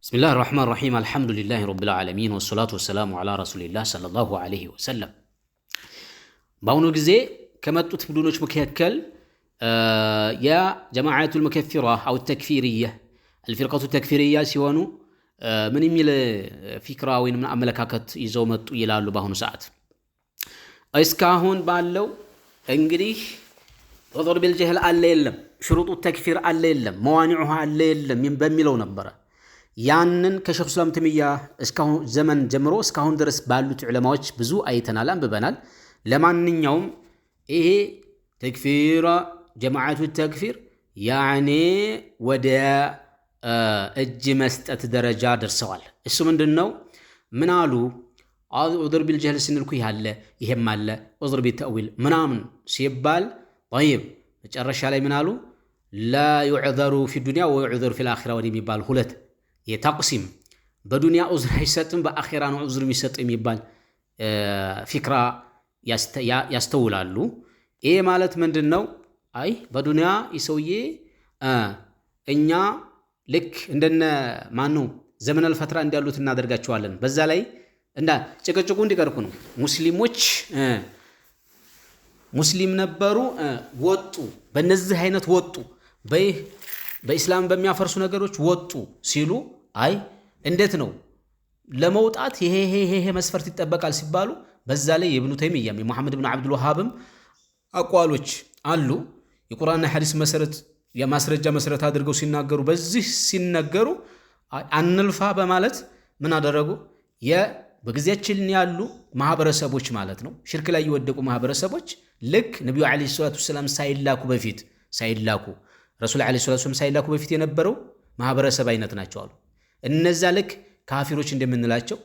بسم الله الرحمن الرحيم الحمد لله رب العالمين والصلاة والسلام على رسول الله صلى الله عليه وسلم باونو غزي كمطوت بدونوች مكيكل يا جماعة المكفرة أو التكفيرية الفرقة التكفيرية ሲሆኑ ምን የሚል ፊክራ ወይንም አመለካከት ይዘው መጡ ይላሉ ባሁኑ ሰዓት እስካሁን ባለው እንግዲህ ወضرب بالجهل አለ የለም شروط التكفير አለ የለም موانعها አለ የለም በሚለው ነበር ያንን ከሸኹ እስላም ተሚያ እስካሁን ዘመን ጀምሮ እስካሁን ድረስ ባሉት ዑለማዎች ብዙ አይተናል አንብበናል ለማንኛውም ይሄ ተክፊራ ጀማዓቱ ተክፊር ያኔ ወደ እጅ መስጠት ደረጃ ደርሰዋል እሱ ምንድነው ምን አሉ ዑذር بالجهل ስንልኩ ያለ ይሄም አለ ዑذር بالتأويل ምናምን ሲባል طيب መጨረሻ ላይ ምን አሉ لا يعذر في الدنيا ويعذر في الآخرة ወደሚባል ሁለት የታቅሲም በዱንያ ዑዝር አይሰጥም በአኺራ ነው ዑዝር የሚሰጥ የሚባል ፊክራ ያስተውላሉ ይሄ ማለት ምንድነው አይ በዱንያ ይሰውዬ እኛ ልክ እንደነ ማኑ ዘመን አልፈትራ እንዲያሉት እናደርጋቸዋለን በዛ ላይ እንዳ ጭቅጭቁ እንዲቀርኩ ነው ሙስሊም ነበሩ ወጡ በእነዚህ አይነት ወጡ በእስላም በሚያፈርሱ ነገሮች ወጡ ሲሉ አይ እንዴት ነው ለመውጣት ይሄ መስፈርት ይተበቃል ሲባሉ በዛ ላይ ኢብኑ ተይሚያም የሙሐመድ ኢብኑ አብዱል ወሃብም አቋሎች አሉ የቁርአንና ሐዲስ መሰረት የማስረጃ መሰረት አድርገው ሲናገሩ በዚህ ሲናገሩ አንልፋ በማለት ምን አደረጉ በጊዜያችን ያሉ ማህበረሰቦች ማለት ነው ሽርክ ላይ የወደቁ ማህበረሰቦች ልክ ነብዩ አለይሂ ሰላቱ ሰላም ሳይላኩ ረሱል አለይሂ ሰላቱ ሰላም ሳይላኩ በፊት የነበረው ማህበረሰብ አይነት ናቸው አሉ እነዛ ልክ ካፊሮች እንደምንላቸው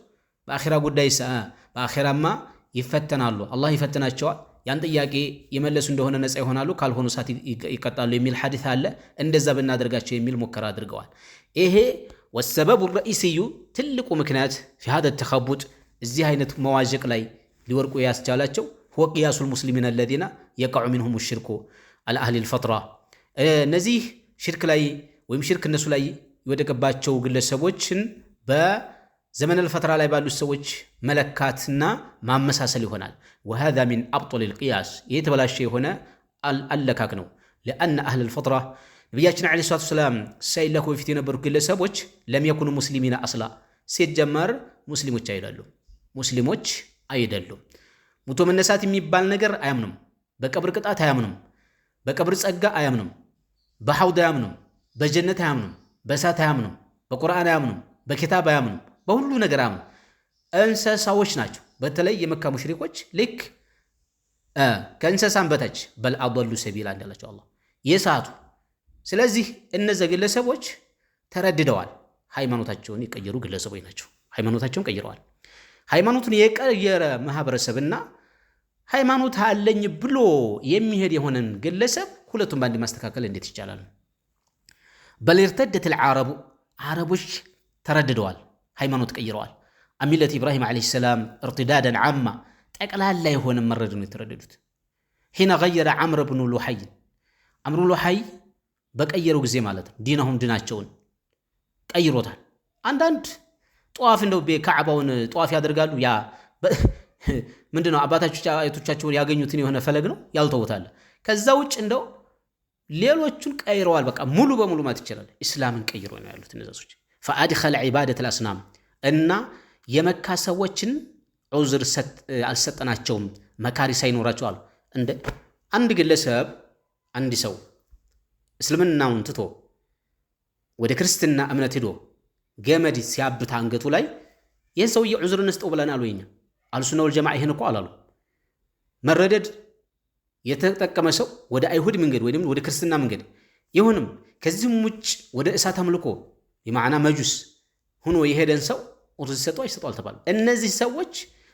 በአኺራ ጉዳይ በአኺራማ ይፈተናሉ አላህ ይፈተናቸዋል ያን ጥያቄ የመለሱ እንደሆነ ነፃ ይሆናሉ ካልሆኑ ሳት ይቀጣሉ የሚል ሐዲስ አለ እንደዛ ብናደርጋቸው የሚል ሙከራ አድርገዋል ይሄ والسبب الرئيسي ትልቁ ምክንያት في هذا التخبط እዚህ አይነት መዋዥቅ ላይ ሊወርቁ ያስቻላቸው هو قياس المسلمين الذين يقع منهم الشرك على اهل الفتره እነዚህ ሽርክ ላይ ወይም ሽርክ እነሱ ላይ ይወደቀባቸው ግለሰቦችን በዘመን الفتره ላይ ባሉ ሰዎች መለካትና ማመሳሰል ይሆናል وهذا من ابطل القياس የተበላሸ የሆነ አለካክ ነው لان اهل الفتره ነብያችን አለይሂ ሰላቱ ሰላም ሳይላኩ በፊት የነበሩ ግለሰቦች ለም يكونوا مسلمين اصلا ሲጀመር ሙስሊሞች አይደሉም ሙቶ መነሳት የሚባል ነገር አያምኑም በቀብር ቅጣት አያምኑም በቀብር ጸጋ አያምኑም በሐውድ አያምኑም በጀነት አያምኑም በእሳት አያምኑም በቁርአን አያምኑም በኪታብ አያምኑም በሁሉ ነገር አያምኑም እንስሳዎች ናቸው በተለይ የመካ ሙሽሪኮች ልክ ከእንስሳም በታች በል አضሉ ሰቢላ እንዳላቸው አላህ የሳቱ ስለዚህ እነዚህ ግለሰቦች ተረድደዋል ሃይማኖታቸውን የቀየሩ ግለሰቦች ናቸው ሃይማኖታቸውን ቀይረዋል ሃይማኖቱን የቀየረ ማህበረሰብና ሃይማኖት አለኝ ብሎ የሚሄድ የሆነን ግለሰብ ሁለቱም ባንድ ማስተካከል እንዴት ይቻላል بل ارتدت العرب عربوች ተረድደዋል ሃይማኖት ቀይረዋል አሚለት ኢብራሂም አለይሂ ሰላም ارتدادا عامة ጠቅላላ የሆነ መረድ ነው የተረደዱት حين غير عمرو بن لحي በቀየረው ጊዜ ማለት ነው ዲናቸውን ቀይሮታል አንዳንድ ጧፍ እንደው በካዕባውን ጧፍ ያደርጋሉ ያ ምንድነው አባታቾቻቸው ያገኙትን የሆነ ፈለግ ነው ያልተውታል ከዛ ውጭ እንደው ሌሎቹን ቀይረዋል በቃ ሙሉ በሙሉ ማለት ይችላል እስላምን ቀይሮ ነው ያሉት እነዛሶች فادخل عباده الاصنام እና የመካ ሰዎችን ዑዝር አልሰጠናቸውም መካሪ ሳይኖራቸው አሉ እንደ አንድ ግለሰብ አንድ ሰው እስልምናውን ትቶ ወደ ክርስትና እምነት ሄዶ ገመድ ሲያብታ አንገቱ ላይ የሰውዬ ዑዝር እንስጠው ብለናል ወይኛ አልሱና ወልጀማዓ ይሄን እኮ አላሉ መረደድ የተጠቀመ ሰው ወደ አይሁድ መንገድ ወይንም ወደ ክርስትና መንገድ ይሁንም ከዚህም ውጭ ወደ እሳት አምልኮ የማዕና መጁስ ሆኖ የሄደን ሰው ዑዝር ሲሰጠው አይሰጠው አልተባለ እነዚህ ሰዎች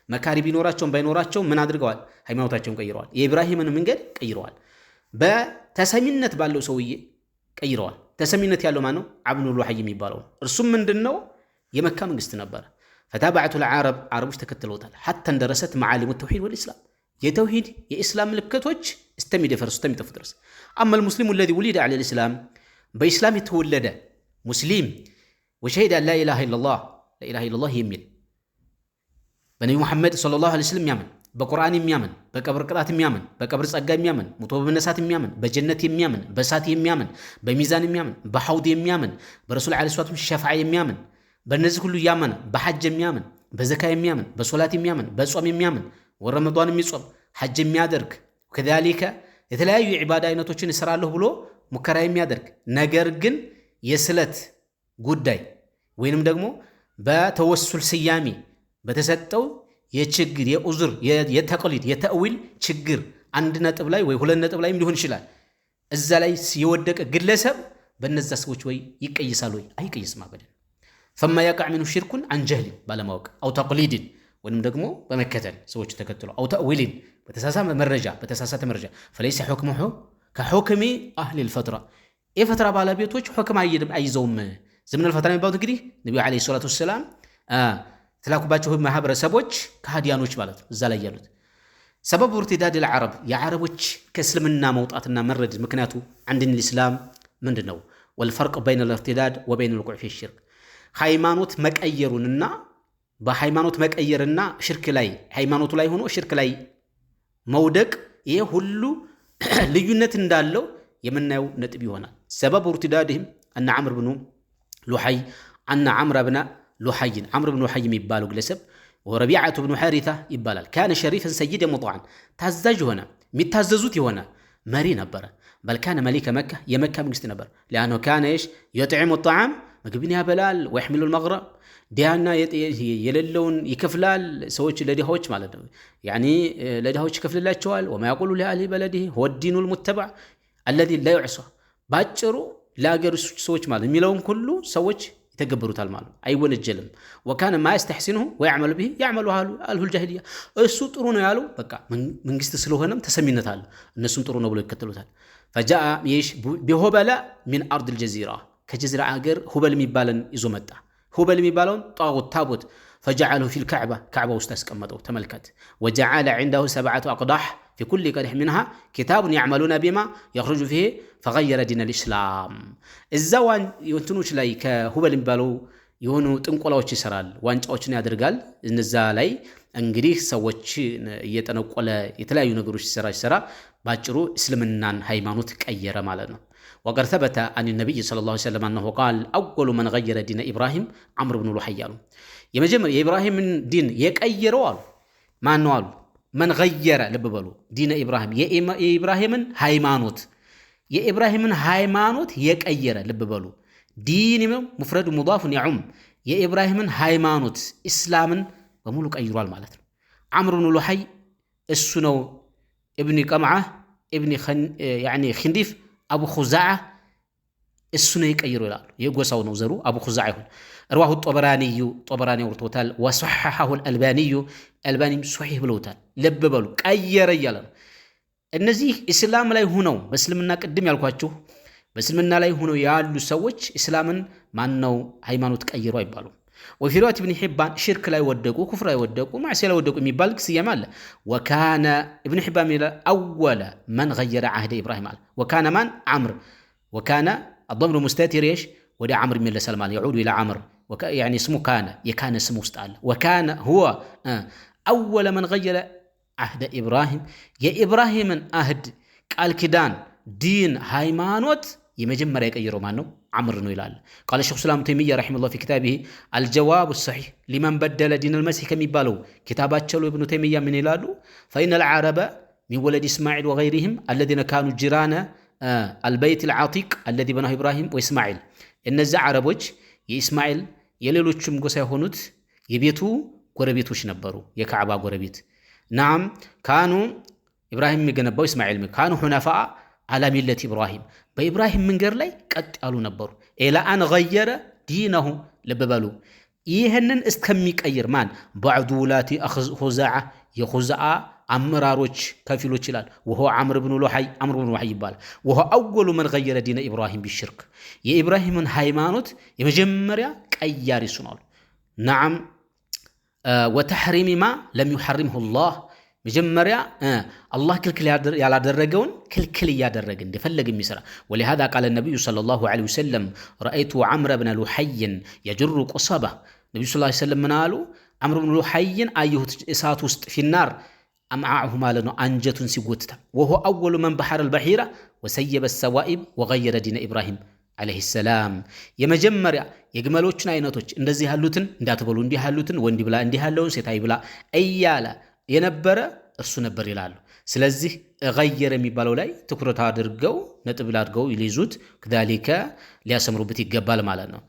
መካሪ ቢኖራቸውም ባይኖራቸውም ምን አድርገዋል ሃይማኖታቸውን ቀይረዋል የኢብራሂምን መንገድ ቀይረዋል በተሰሚነት ባለው ሰውዬ ቀይረዋል ተሰሚነት ያለው ማን ነው አብኑ ሉሐይ የሚባለው እርሱም ምንድነው የመካ መንግስት ነበር فتابعت العرب عربوች ተከትለውታል حتى درست معالم التوحيد والاسلام የተውሂድ የእስላም ምልክቶች استሚጠፉ ድረስ اما المسلم الذي ولد على الاسلام በእስላም የተወለደ ሙስሊም ወሸሂደ አን ላኢላሃ ኢለላህ የሚል በነቢ ሙሐመድ ሰለላሁ ዐለይሂ ወሰለም የሚያምን በቁርአን የሚያምን በቀብር ቅጣት የሚያምን በቀብር ጸጋ የሚያምን ሙቶ በመነሳት የሚያምን በጀነት የሚያምን በእሳት የሚያምን በሚዛን የሚያምን በሐውድ የሚያምን በረሱል ዐለይሂ ሰላቱ ሸፋዓ የሚያምን በእነዚህ ሁሉ ያመነ በሐጅ የሚያምን በዘካ የሚያምን በሶላት የሚያምን በጾም የሚያምን ወረመዷን የሚጾም ሐጅ የሚያደርግ ከዛሊከ የተለያዩ የዒባዳ አይነቶችን እሰራለሁ ብሎ ሙከራ የሚያደርግ ነገር ግን የስለት ጉዳይ ወይንም ደግሞ በተወሱል ስያሜ በተሰጠው የችግር የኡዝር የተቅሊድ የተእዊል ችግር 1 ነጥብ ላይ ወይ 2 ነጥብ ላይም ሊሆን ይችላል እዛ ላይ የወደቀ ግለሰብ በነዛ ሰዎች ወይ ይቀይሳል ወይ አይቀይስም አበደን فما يقع منه شرك عن جهل ባለማወቅ او تقليد ወይንም ደግሞ በመከተል ሰዎች ተከትሎ او تأويل በተሳሳተ መረጃ فليس حكمه كحكم اهل الفتره የፈትራ ባለቤቶች ሁክም አይዘውም ዘመን الفتره የሚባሉት እንግዲህ ነብዩ አለይሂ ሰላቱ ወሰለም ተላኩባቸው ማህበረሰቦች ከሃዲያኖች ማለት ነው እዛ ላይ ያሉት ሰበብ ارتداد العرب የአረቦች ከእስልምና መውጣትና መረድ ምክንያቱ አንድን الاسلام ምንድነው والفرق بين الارتداد وبين الوقوع في الشرك ሃይማኖት መቀየሩንና በሃይማኖት መቀየርና ሽርክ ላይ ሃይማኖቱ ላይ ሆኖ ሽርክ ላይ መውደቅ ይሄ ሁሉ ልዩነት እንዳለው የምናየው ነጥብ ይሆናል ሰበብ ارتدادهم ان عمرو بن لحي ان عمرو بن لحي የሚባለው ግለሰብ ወረቢዓቱ ብኑ ሐሪታ ይባላል كان شريفا سيدا مطاعا ታዛዥ ሆነ የሚታዘዙት የሆነ መሪ ነበር بل كان ملك مكة የመካ መንግስት ነበር لانه كان ايش يطعم الطعام ምግብን ያበላል ويحمل المغرب ዲያና የሌለውን ይከፍላል ሰዎች ለዲያዎች ማለት ነው يعني ለዲያዎች ይከፍልላቸዋል وما يقول لاهل بلده هو الدين المتبع الذي لا يعصى ባጭሩ ለአገሩ ሰዎች ማለት የሚለውን ሁሉ ሰዎች ይተገበሩታል ማለት አይወነጀልም وكان ما يستحسنه ويعمل به يعمل اهل الجاهليه እሱ ጥሩ ነው ያለው በቃ መንግስት ስለሆነም ተሰሚነት አለ እነሱም ጥሩ ነው ብሎ ይከተሉታል فجاء يش بهبل من ارض الجزيره ከጀዚራ አገር ሁበል የሚባልን ይዞ መጣ ሁበል የሚባለውን ጣዖት ታቦት فجعله في كعبه ውስጥ አስቀመጠው ተመልከት وجعل عنده 7 أقداح في كل قدح منها كتاب يعملون بما يخرج فيه فغير دين الإسلام الزوان ينتنوش ላይ ከሁበል የሚባለው የሆኑ ጥንቆላዎች ይሰራል ዋንጫዎችን ያደርጋል እነዛ ላይ እንግዲህ ሰዎች እየተነቆለ የተለያዩ ነገሮች ይሰራ ባጭሩ እስልምናን ሃይማኖት ቀየረ ማለት ነው وقد ثبت عن النبي صلى الله عليه وسلم أنه قال أول من غير دين إبراهيم عمرو بن لحي يمجمر إبراهيم دين يقيروا ما نوالو من غير لببلو دين إبراهيم إبراهيم هايمانوت يقير لببلو دين مفرد مضاف يعم إبراهيم هايمانوت إسلام بمولو قيروا المالت عمرو بن لحي السنو ابن قمعة ابن يعني خنديف أبو خزاعة السنة يقيروا له يقوسوا نوزروا أبو خزاعة يقول رواه الطبراني ورتوتال وصححه الألباني صحيح بلوتال لببلو قير يالا እነዚህ እስላም ላይ ሆነው በእስልምና ቅድም ያልኳችሁ በእስልምና ላይ ሆነው ያሉ ሰዎች እስላምን ማንነው ሃይማኖት ቀይረው አይባሉ وفي رواية ابن حبان شرك لا يودقوا كفر لا يودقوا معصية لا يودقوا የሚባል ሲያማ አለ وكان ابن حبان أول من غير عهد إبراهيم وكان من عمرو وكان الضمير مستتر ايش ودي عمرو من سلمان يعود إلى عمرو يعني اسمه كان اسمه استعال وكان هو أول من غير عهد إبراهيم يا إبراهيم أهد قال كدان دين هايمانوت يمجمر يقيروا مانو عمرو نو يلال قال الشيخ سلام تيمية رحمه الله في كتابه الجواب الصحيح لمن بدل دين المسيح كم يبالو كتابات ابن تيمية من يلالو فإن العرب من ولد إسماعيل وغيرهم الذين كانوا جيران البيت العتيق الذي بناه إبراهيم وإسماعيل إن الزع عربوج يإسماعيل يليلوچم ጎሳ የሆኑት የቤቱ ጎረቤቶች ነበሩ የካዕባ ጎረቤት نعم كانوا إبراهيم يገነባው إسماعيل كانوا حنفاء على ملة إبراهيم بإبراهيم منجر ላይ ቀጥ ያሉ ነበሩ إلى أن غير دينه ለበበሉ ይሄንን እስከሚቀይር ማን بعدولات خزاعة የخزاعة አመራሮች ከፊሎች ይላል وهو عمرو بن لحي ይባላል وهو أول من غير دين إبراهيم بالشرك የኢብራሂምን ሃይማኖት የመጀመሪያ ቀያሪ ሱናል نعم وتحريم ما لم يحرمه الله መጀመሪያ አላህ ክልክል ያላደረገውን ክልክል እያደረገ እንደፈለገ የሚሰራ ولهذا قال النبي صلى الله عليه وسلم رأيت عمرو بن لحي يجر قصبة ነብዩ ሰለላሁ ዐለይሂ ወሰለም ምን አሉ عمرو بن لحي አየሁት እሳት ውስጥ في النار أمعه ማለት ነው አንጀቱን ሲጎትታ وهو أول من بحر البحيرة وسيب السوائب وغير دين إبراهيم عليه السلام የመጀመሪያ የግመሎችን አይነቶች እንደዚህ ያሉትን እንዳትበሉ እንዲህ ያሉትን ወንድ ብላ እንዲህ ያለውን ሴት አይብላ እያለ የነበረ እርሱ ነበር ይላሉ። ስለዚህ غير የሚባለው ላይ ትኩረት አድርገው ነጥብ አድርገው ይሊዙት كذلك ሊያሰምሩበት ይገባል ማለት ነው።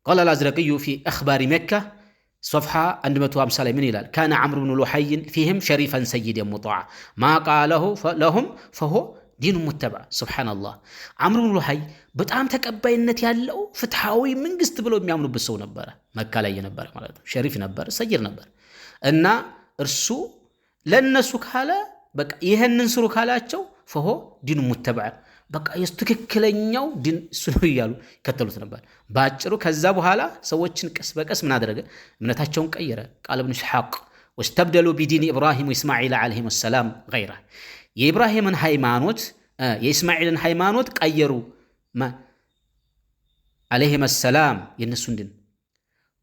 قال الازرقي في اخبار مكه صفحه 150 ላይ ምን ይላል كان عمرو بن لحي فيهم شريفا سيدا مطاعا ما قاله لهم فهو دين متبع سبحان الله عمرو بن لحي በጣም ተቀባይነት ያለው ፍትሃዊ መንግስት ብለው የሚያምኑበት ሰው ነበር። መካ ላይ የነበረ ማለት ነው። ሸሪፍ ነበር፣ ሰይድ ነበር እና እርሱ ለነሱ ካለ በቃ ይሄንን ስሩ ካላቸው ፈሆ ዲኑ ሙተበዕ በቃ የትክክለኛው ዲን እሱ ነው እያሉ ከተሉት ነበር ባጭሩ። ከዛ በኋላ ሰዎችን ቀስ በቀስ ምን አደረገ? እምነታቸውን ቀየረ። ቃል ኢብኑ ኢስሐቅ ወስተብደሉ ቢዲን ኢብራሂም ወእስማዒል ዓለይሂም ሰላም ገይራ የኢብራሂምን ሃይማኖት የእስማዒልን ሃይማኖት ቀየሩ ዓለይሂም ሰላም የነሱን ዲን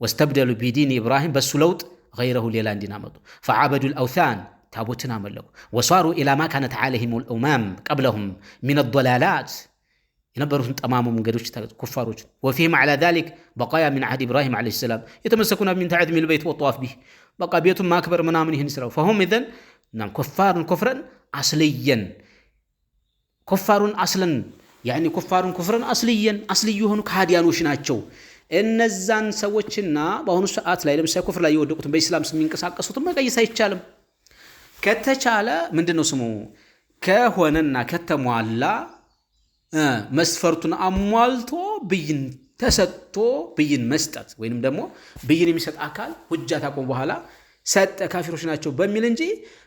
ወስተብደሉ ቢዲን ኢብራሂም በሱ ለውጥ غيره ሌላ እንዲናመጡ فعبدوا الاوثان ታቦትን አመለኩ وصاروا الى ما كانت عليهم الامم قبلهم من الضلالات የነበሩትን ጠማሙ መንገዶች ኩፋሮች وفيهم على ذلك بقايا من عهد ابراهيم عليه السلام يتمسكون من تعظيم البيت والطواف به بقى بيتهم ማክበር ምናምን ይሄን ይስራው فهم اذا نعم كفرا اصليا كفارون اصلا يعني كفارون كفرا اصليا اصلي የሆኑ ካዲያኖች ናቸው። እነዛን ሰዎችና በአሁኑ ሰዓት ላይ ለምሳሌ ኩፍር ላይ የወደቁትን በእስላም ስም የሚንቀሳቀሱትን መቀየስ አይቻልም። ከተቻለ ምንድነው ስሙ ከሆነና ከተሟላ መስፈርቱን አሟልቶ ብይን ተሰጥቶ ብይን መስጠት ወይንም ደግሞ ብይን የሚሰጥ አካል ሁጃ ታቆም በኋላ ሰጠ ካፊሮች ናቸው በሚል እንጂ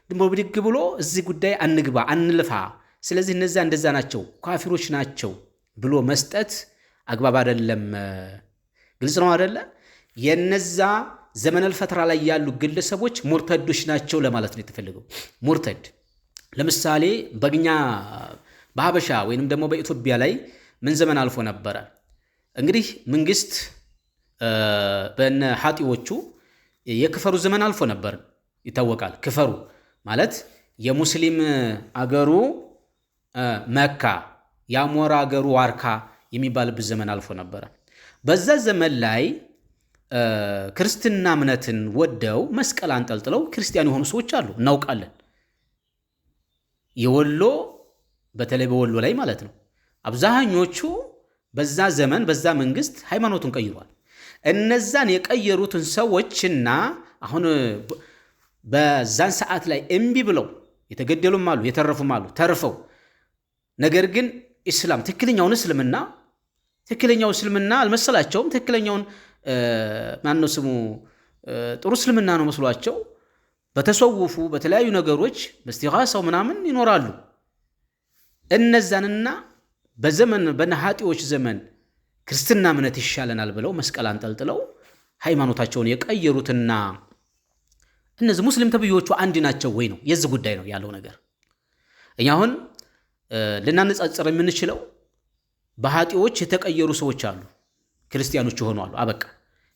ድሞ ብድግ ብሎ እዚህ ጉዳይ አንግባ አንልፋ ስለዚህ እነዛ እንደዛ ናቸው ካፊሮች ናቸው ብሎ መስጠት አግባብ አይደለም። ግልጽ ነው አይደለ? የነዛ ዘመነል ፈትራ ላይ ያሉ ግለሰቦች ሙርተዶች ናቸው ለማለት ነው የተፈለገው። ሙርተድ ለምሳሌ በግኛ በሀበሻ ወይንም ደግሞ በኢትዮጵያ ላይ ምን ዘመን አልፎ ነበር እንግዲህ መንግስት በእነ ሐጢዎቹ የክፈሩ ዘመን አልፎ ነበር ይታወቃል። ክፈሩ ማለት የሙስሊም አገሩ መካ ያሞራ አገሩ ዋርካ የሚባልበት ዘመን አልፎ ነበር። በዛ ዘመን ላይ ክርስትና እምነትን ወደው መስቀል አንጠልጥለው ክርስቲያን የሆኑ ሰዎች አሉ እናውቃለን። የወሎ በተለይ በወሎ ላይ ማለት ነው አብዛኞቹ በዛ ዘመን በዛ መንግስት ሃይማኖቱን ቀይሯል። እነዛን የቀየሩትን ሰዎችና አሁን በዛን ሰዓት ላይ እምቢ ብለው የተገደሉም አሉ የተረፉም አሉ ተርፈው ነገር ግን እስላም ትክክለኛው እስልምና አልመሰላቸውም። ትክክለኛውን ማነው ስሙ ጥሩ እስልምና ነው መስሏቸው በተሰውፉ በተለያዩ ነገሮች በስቲጋሳው ምናምን ይኖራሉ። እነዛንና በዘመን በነሐጢዎች ዘመን ክርስትና እምነት ይሻለናል ብለው መስቀል አንጠልጥለው ሃይማኖታቸውን የቀየሩትና እነዚህ ሙስሊም ተብዮቹ አንድ ናቸው ወይ ነው የዚህ ጉዳይ ነው ያለው ነገር። እኛ አሁን ልናነጻጽር የምንችለው በሐጢዎች የተቀየሩ ሰዎች አሉ ክርስቲያኖች ሆኑ አሉ አበቃ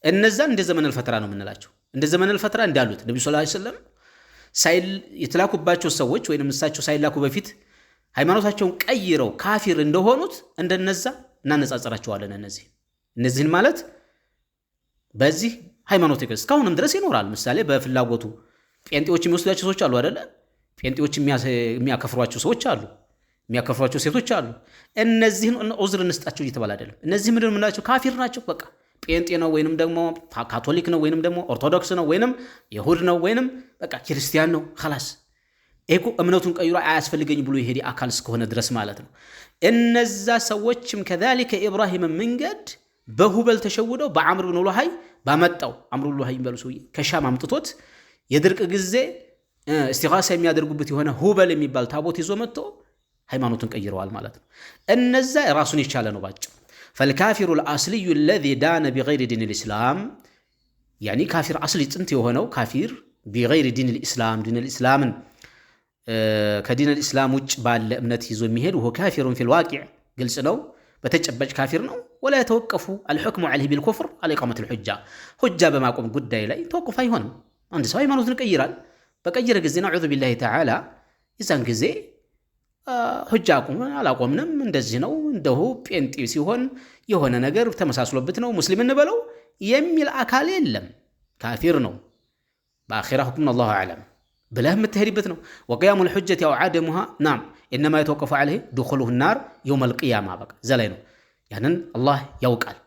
እነዛን እንደ ዘመነል ፈትራ ነው የምንላቸው። እንደ ዘመነል ፈትራ እንዳሉት ነብዩ ሰለላሁ ዐለይሂ ወሰለም የተላኩባቸው ሰዎች ወይንም እሳቸው ሳይላኩ በፊት ሃይማኖታቸውን ቀይረው ካፊር እንደሆኑት እንደነዛ እናነጻጽራቸዋለን። እነዚህን ማለት በዚህ ሃይማኖት እስካሁንም ድረስ ይኖራል። ምሳሌ በፍላጎቱ ጴንጤዎች የሚወስዷቸው ሰዎች አሉ አይደለ? ጴንጤዎች የሚያከፍሯቸው ሰዎች አሉ፣ የሚያከፍሯቸው ሴቶች አሉ። እነዚህን ዑዝር እንስጣቸው እየተባለ አይደለም። እነዚህ ምንድን ነው የምንላቸው? ካፊር ናቸው በቃ ጴንጤ ነው ወይንም ደግሞ ካቶሊክ ነው ወይንም ደግሞ ኦርቶዶክስ ነው ወይንም ይሁድ ነው ወይንም በቃ ክርስቲያን ነው خلاص እኮ እምነቱን ቀይሮ አያስፈልገኝ ብሎ ይሄዲ አካል እስከሆነ ድረስ ማለት ነው። እነዛ ሰዎችም ከذلك ኢብራሂም መንገድ በሁበል ተሸውደው በአምር ብን ሉሃይ ባመጣው አምር ብን ሉሃይ የሚባሉ ሰው ከሻም አምጥቶት የድርቅ ጊዜ እስቲጋሳ የሚያደርጉበት የሆነ ሁበል የሚባል ታቦት ይዞ መጥቶ ሃይማኖቱን ቀይረዋል ማለት ነው። እነዛ ራሱን የቻለ ነው ባጭ فالكافر الأصلي الذي دان بغير دين الإسلام يعني كافر أصلي تنتي وهنا كافر بغير دين الإسلام دين الإسلام ከዲን الاسلام ውጭ ባለ እምነት ይዞ የሚሄድ ወሆ ካፊሩን ፊል ዋቂዕ ግልጽ ነው በተጨባጭ ካፊር ነው ولا يتوقف الحكم عليه بالكفر على اقامه الحجه حجه በማቆም ጉዳይ ላይ ተወቅፍ አይሆንም አንድ ሰው ሃይማኖቱን ይቀይራል በቀየረ ጊዜ ነዑዙ ቢላሂ ተዓላ ይዛን ጊዜ ሁጃ አላቆምንም እንደዚህ ነው እንደሁ ጴንጤ ሲሆን የሆነ ነገር ተመሳስሎበት ነው ሙስሊም እንበለው የሚል አካል የለም ካፊር ነው በአኺራ ሁክም الله اعلم بلاه متهربت ነው وقيام الحجه او عدمها نعم انما يتوقف عليه دخوله النار يوم القيامه በቃ ዘላይ ነው ያንን አላህ ያውቃል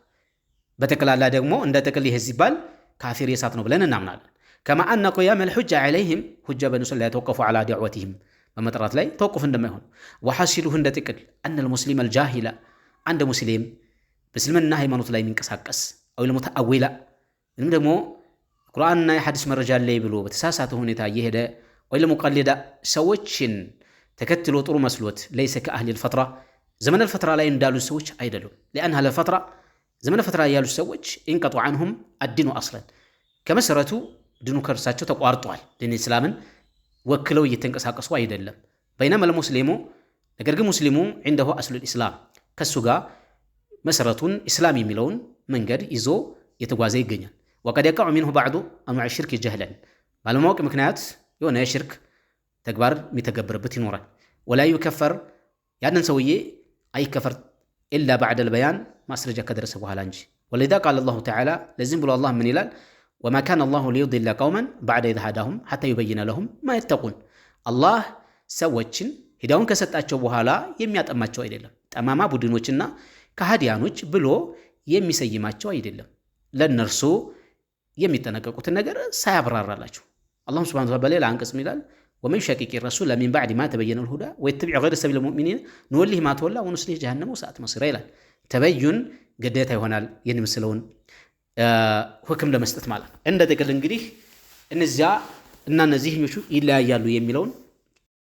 በተከላላ ደግሞ እንደ ተከል ይሄ ሲባል ካፊር የሳት ነው ብለን እናምናለን كما ان قيام الحجه عليهم حجه بنص لا يتوقف على دعوتهم በመጥራት ላይ ተወቅፍ እንደማይሆን وحاصله እንደ ተከል ان المسلم الجاهل عند مسلم በእስልምና ሃይማኖት ላይ የሚንቀሳቀስ او المتأول እንም ደግሞ ቁርአንና የሐዲስ መረጃ ላይ ብሎ በተሳሳተ ሁኔታ እየሄደ ወይ ለሙቀለዳ ሰዎችን ተከትሎ ጥሩ መስሎት ليس كأهل الفترة زمن الفترة ላይ እንዳሉ ሰዎች አይደሉም لأن هذه الفترة زمن الفترة ያሉ ሰዎች انقطع عنهم الدين اصلا ከመሰረቱ ድኑ ከርሳቸው ተቋርጧል ዲን እስላምን ወክለው እየተንቀሳቀሱ አይደለም بينما المسلم ነገር ግን ሙስሊሙ عنده اصل الاسلام ከሱ ጋር መሰረቱን እስላም የሚለውን መንገድ ይዞ የተጓዘ ይገኛል وقد يقع منه بعض انواع الشرك جهلا ባለማወቅ ምክንያት የሆነ የሽርክ ተግባር የሚተገበርበት ይኖራል ولا يكفر ያንን ሰውዬ አይከፈር الا بعد البيان ማስረጃ ከደረሰ በኋላ እንጂ ولذا قال الله تعالى لازم ብሎ አላህ ምን ይላል وما كان الله ليضل قوما بعد إذ هداهم حتى يبين لهم ما يتقون الله ሰዎችን ሂዳውን ከሰጣቸው በኋላ የሚያጠማቸው አይደለም ጠማማ ቡድኖችና ከሃዲያኖች ብሎ የሚሰይማቸው አይደለም ለነርሱ የሚተነቀቁት ነገር ሳያብራራላችሁ አላህ Subhanahu Wa Ta'ala አንቀጽ ይላል ومن شاكك الرسول من بعد ما تبين الهدى ويتبع غير سبيل المؤمنين نوليه ما تولى ونصليه جهنم وساءت مصيرا ይላል ተበዩን ግዴታ ይሆናል የምስለውን ሁክም ለመስጠት ማለት እንደ ተቀል እንግዲህ እነዚያ እና እነዚህኞቹ ይለያያሉ የሚለውን